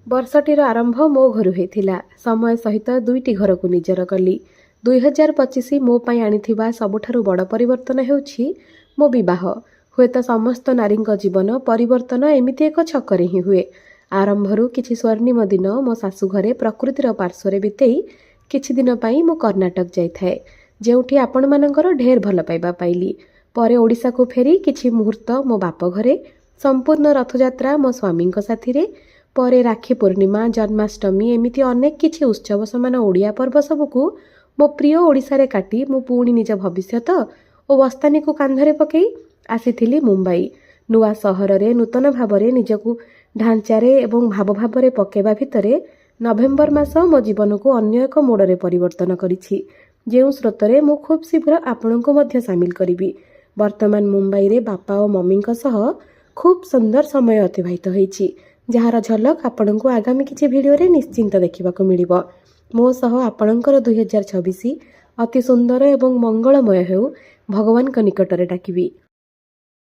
ବର୍ଷଟିର ଆରମ୍ଭ ମୋ ଘରୁ ହୋଇଥିଲା। ସମୟ ସହିତ ଦୁଇଟି ଘରକୁ ନିଜର କଲି। 2025 ମୋ ପାଇଁ ଆଣିଥିବା ସବୁଠାରୁ ବଡ଼ ପରିବର୍ତ୍ତନ ହେଉଛି ମୋ ବିବାହ। ହୁଏତ ସମସ୍ତ ନାରୀଙ୍କ ଜୀବନ ପରିବର୍ତ୍ତନ ଏମିତି ଏକ ଛକରେ ହିଁ ହୁଏ। ଆରମ୍ଭରୁ କିଛି ସ୍ୱର୍ଣ୍ଣିମ ଦିନ ମୋ ଶାଶୁଘରେ ପ୍ରକୃତିର ପାର୍ଶ୍ୱରେ ବିତେଇ କିଛି ଦିନ ପାଇଁ ମୁଁ କର୍ଣ୍ଣାଟକ ଯାଇଥାଏ, ଯେଉଁଠି ଆପଣମାନଙ୍କର ଢେର ଭଲ ପାଇବା ପାଇଲି। ପରେ ଓଡ଼ିଶାକୁ ଫେରି କିଛି ମୁହୂର୍ତ୍ତ ମୋ ବାପଘରେ, ସମ୍ପୂର୍ଣ୍ଣ ରଥଯାତ୍ରା ମୋ ସ୍ୱାମୀଙ୍କ ସାଥିରେ, ପରେ ରାକ୍ଷୀ ପୂର୍ଣ୍ଣିମା, ଜନ୍ମାଷ୍ଟମୀ ଏମିତି ଅନେକ କିଛି ଉତ୍ସବ ସମାନ ଓଡ଼ିଆ ପର୍ବ ସବୁକୁ ମୋ ପ୍ରିୟ ଓଡ଼ିଶାରେ କାଟି ମୁଁ ପୁଣି ନିଜ ଭବିଷ୍ୟତ ଓ ବସ୍ତାନୀକୁ କାନ୍ଧରେ ପକାଇ ଆସିଥିଲି ମୁମ୍ବାଇ। ନୂଆ ସହରରେ ନୂତନ ଭାବରେ ନିଜକୁ ଢାଞ୍ଚାରେ ଏବଂ ଭାବରେ ପକାଇବା ଭିତରେ ନଭେମ୍ବର ମାସ ମୋ ଜୀବନକୁ ଅନ୍ୟ ଏକ ମୋଡ଼ରେ ପରିବର୍ତ୍ତନ କରିଛି, ଯେଉଁ ସ୍ରୋତରେ ମୁଁ ଖୁବ୍ ଶୀଘ୍ର ଆପଣଙ୍କୁ ମଧ୍ୟ ସାମିଲ କରିବି। ବର୍ତ୍ତମାନ ମୁମ୍ବାଇରେ ବାପା ଓ ମମିଙ୍କ ସହ ଖୁବ୍ ସୁନ୍ଦର ସମୟ ଅତିବାହିତ ହୋଇଛି, ଯାହାର ଝଲକ ଆପଣଙ୍କୁ ଆଗାମୀ କିଛି ଭିଡ଼ିଓରେ ନିଶ୍ଚିନ୍ତ ଦେଖିବାକୁ ମିଳିବ। ମୋ ସହ ଆପଣଙ୍କର 2026 ଅତି ସୁନ୍ଦର ଏବଂ ମଙ୍ଗଳମୟ ହେଉ, ଭଗବାନଙ୍କ ନିକଟରେ ଡାକିବି।